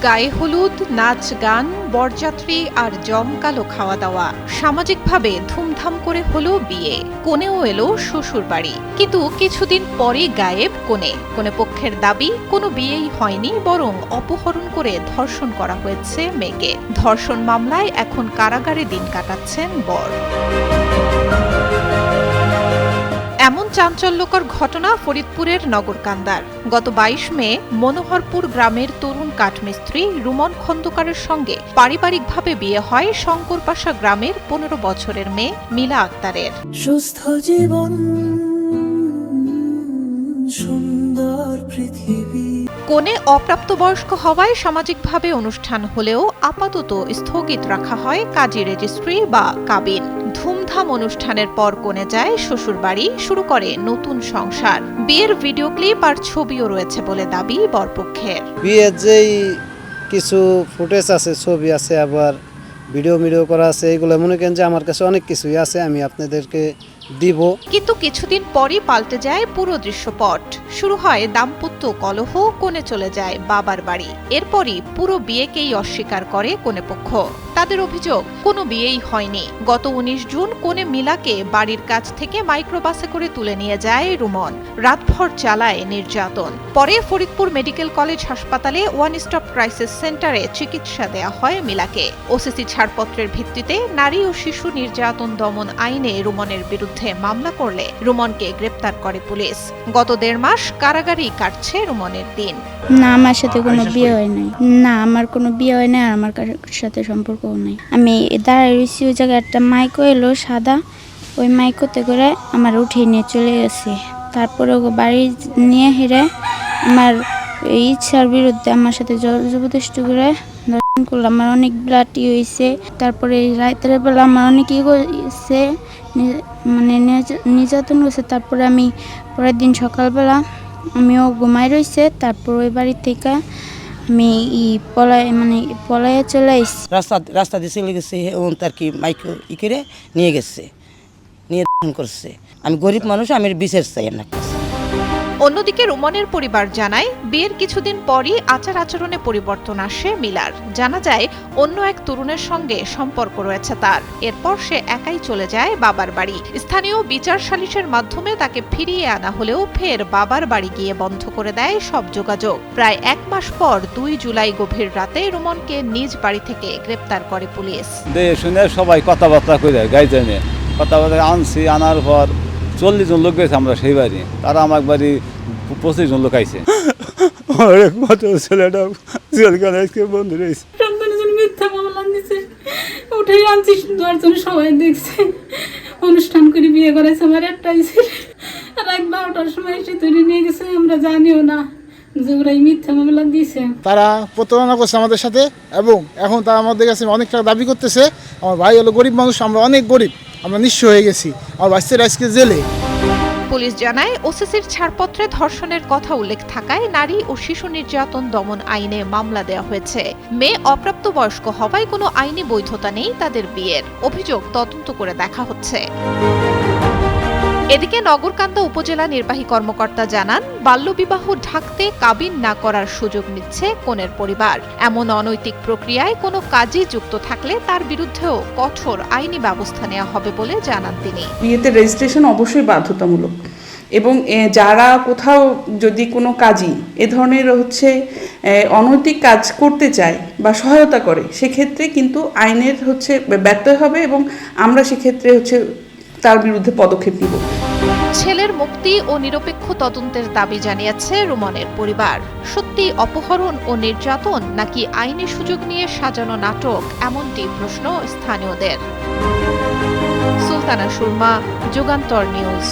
গায়ে হলুদ, নাচ গান, বরযাত্রী আর জমকালো খাওয়া দাওয়া, সামাজিকভাবে ধুমধাম করে হলো বিয়ে। কনেও এলো শ্বশুর বাড়ি, কিন্তু কিছুদিন পরে গায়েব কনে পক্ষের দাবি কোনো বিয়েই হয়নি, বরং অপহরণ করে ধর্ষণ করা হয়েছে মেয়েকে। ধর্ষণ মামলায় এখন কারাগারে দিন কাটাচ্ছেন বর। এমন চাঞ্চল্যকর ঘটনা ফরিদপুরের নগরকান্দার। গত ২২ মে মনোহরপুর গ্রামের তরুণ কাঠমিস্ত্রি রুমন খন্দকারের সঙ্গে পারিবারিকভাবে বিয়ে হয় শঙ্করপাশা গ্রামের ১৫ বছরের মেয়ে মিলা আক্তারের। সুস্থ জীবন, সুন্দর পৃথিবী। কনে অপ্রাপ্তবয়স্ক হওয়ায় সামাজিকভাবে অনুষ্ঠান হলেও আপাতত স্থগিত রাখা হয় কাজী রেজিস্ট্রি বা কাবিন। ধুমধাম অনুষ্ঠানের পর কনে যায় শ্বশুরবাড়ি, শুরু করে নতুন সংসার। বিয়ের ভিডিও ক্লিপ আর ছবিও রয়েছে বলে দাবি বরপক্ষের। বিয়ের যেই কিছু ফুটেজ আছে, ছবি আছে, আবার ভিডিও করা আছে, এগুলো মনে করেন যে আমার কাছে অনেক কিছুই আছে, আমি আপনাদেরকে দিব। কিন্তু কিছুদিন পরই পাল্টে যায় পুরো দৃশ্যপট। শুরু হয় দাম্পত্য কলহ, কনে চলে যায় বাবার বাড়ি। এরপরই পুরো বিয়েকেই অস্বীকার করে কনে পক্ষ। তাদের অভিযোগ কোনো বিয়েই হয়নি। গত ১৯ জুন কনে মিলাকে বাড়ির কাছ থেকে মাইক্রোবাসে করে তুলে নিয়ে যায় রুমন। রাতভর চালায় নির্যাতন। পরে ফরিদপুর মেডিকেল কলেজ হাসপাতালে ওয়ান স্টপ ক্রাইসিস সেন্টারে চিকিৎসা দেয়া হয় মিলাকে। ওসিসি ছাড়পত্রের ভিত্তিতে নারী ও শিশু নির্যাতন দমন আইনে রুমনের বিরুদ্ধে মামলা করলে রুমনকে গ্রেপ্তার করে পুলিশ। গত ১.৫ মাস কারাগারেই কাটছে রুমনের দিন। না, আমার সাথে কোনো বিয়ে হয় নাই। না, আমার কোনো বিয়ে হয় না, আর আমার কারোর সাথে সম্পর্কও নাই। আমি দাঁড়ায় রয়েছি, ওই জায়গায় একটা মাইকো এলো সাদা, ওই মাইকোতে করে আমার উঠিয়ে নিয়ে চলে গেছে। তারপরে ওকে বাড়ি নিয়ে হেরে আমার ইচ্ছার বিরুদ্ধে আমার সাথে জবরদস্তি করে ধর্ষণ করলো। আমার অনেক ব্লাডি হয়েছে। তারপরে রাতের বেলা আমার অনেক হয়েছে, মানে নির্যাতন হয়েছে। তারপরে আমি পরের দিন সকালবেলা আমিও ঘুমাই রয়েছে। তারপর ওই বাড়ি থেকে আমি পলায়ে চলে এসেছি। রাস্তা দিয়ে চলে গেছে, তার কি মাইক করে নিয়ে গেছে, নিয়ে করছে। আমি গরিব মানুষ, আমি বিচার চাই না। অন্যদিকে রুমনের পরিবার জানায়, বিয়ের কিছুদিন পরই আচার আচরণে পরিবর্তন আসে মিলার। জানা যায় অন্য এক তরুণের সঙ্গে সম্পর্ক রয়েছে তার। এরপর সে একাই চলে যায় বাবার বাড়ি। স্থানীয় বিচার সালিশের মাধ্যমে তাকে ফিরিয়ে আনা হলেও ফের বাবার বাড়ি গিয়ে বন্ধ করে দেয় সব যোগাযোগ। প্রায় ১ মাস পর ২ জুলাই গভীর রাতে রুমনকে নিজ বাড়ি থেকে গ্রেপ্তার করে পুলিশ। শুনে সবাই কথাবার্তা করে গাইজনে কথাবার্তা আনার পর ৪০ জন লোক গেছে আমরা সেই বাড়ি। তারা আমার বাড়ি ২৫ জন লোক আইছে। ছেলেটা বন্ধু রয়েছে, মিথ্যা মামলা দিচ্ছে, উঠেই আনছি দশজন সবাই দেখছে। অনুষ্ঠান করে বিয়ে করেছে আমার একটাই ছেলে। রাত ১২টার সময় এসে তুলে নিয়ে গেছে, আমরা জানিও না যে ওরাই মিথ্যা মামলা দিয়েছে। তারা প্রতারণা করছে আমাদের সাথে, এবং এখন তারা আমাদের কাছে অনেক টাকা দাবি করতেছে। আমার ভাই হলো গরিব মানুষ, আমরা অনেক গরিব, আমরা নিঃস্ব হয়ে গেছি। আমার বাচ্চারা আজকে জেলে। পুলিশ জানায়, ওসিসির ছাড়পত্রে ধর্ষণের কথা উল্লেখ থাকায় নারী ও শিশু নির্যাতন দমন আইনে মামলা দেওয়া হয়েছে। মেয়ে অপ্রাপ্তবয়স্ক হওয়ায় কোনো আইনি বৈধতা নেই তাদের বিয়ের। অভিযোগ তদন্ত করে দেখা হচ্ছে। এদিকে নগরকান্দা উপজেলা নির্বাহী কর্মকর্তা জানান, বাল্যবিবাহ ঢাকতে কাবিন না করার সুযোগ নিচ্ছে কনের পরিবার। এমন অনৈতিক প্রক্রিয়ায় কোনো কাজে যুক্ত থাকলে তার বিরুদ্ধেও কঠোর আইনি ব্যবস্থা নেওয়া হবে বলে জানান তিনি। বিয়েতে রেজিস্ট্রেশন অবশ্যই বাধ্যতামূলক, এবং যারা কোথাও যদি কোনো কাজই এ ধরনের অনৈতিক কাজ করতে চায় বা সহায়তা করে, সেক্ষেত্রে কিন্তু আইনের ব্যত্যয় হবে, এবং আমরা সেক্ষেত্রে তার বিরুদ্ধে পদক্ষেপ নিব। ছেলের মুক্তি ও নিরপেক্ষ তদন্তের দাবি জানিয়েছে রুমনের পরিবার। সত্যি অপহরণ ও নির্যাতন, নাকি আইনি সুযোগ নিয়ে সাজানো নাটক, এমনটি প্রশ্ন স্থানীয়দের। সুলতানা সুরমা, যুগান্তর নিউজ।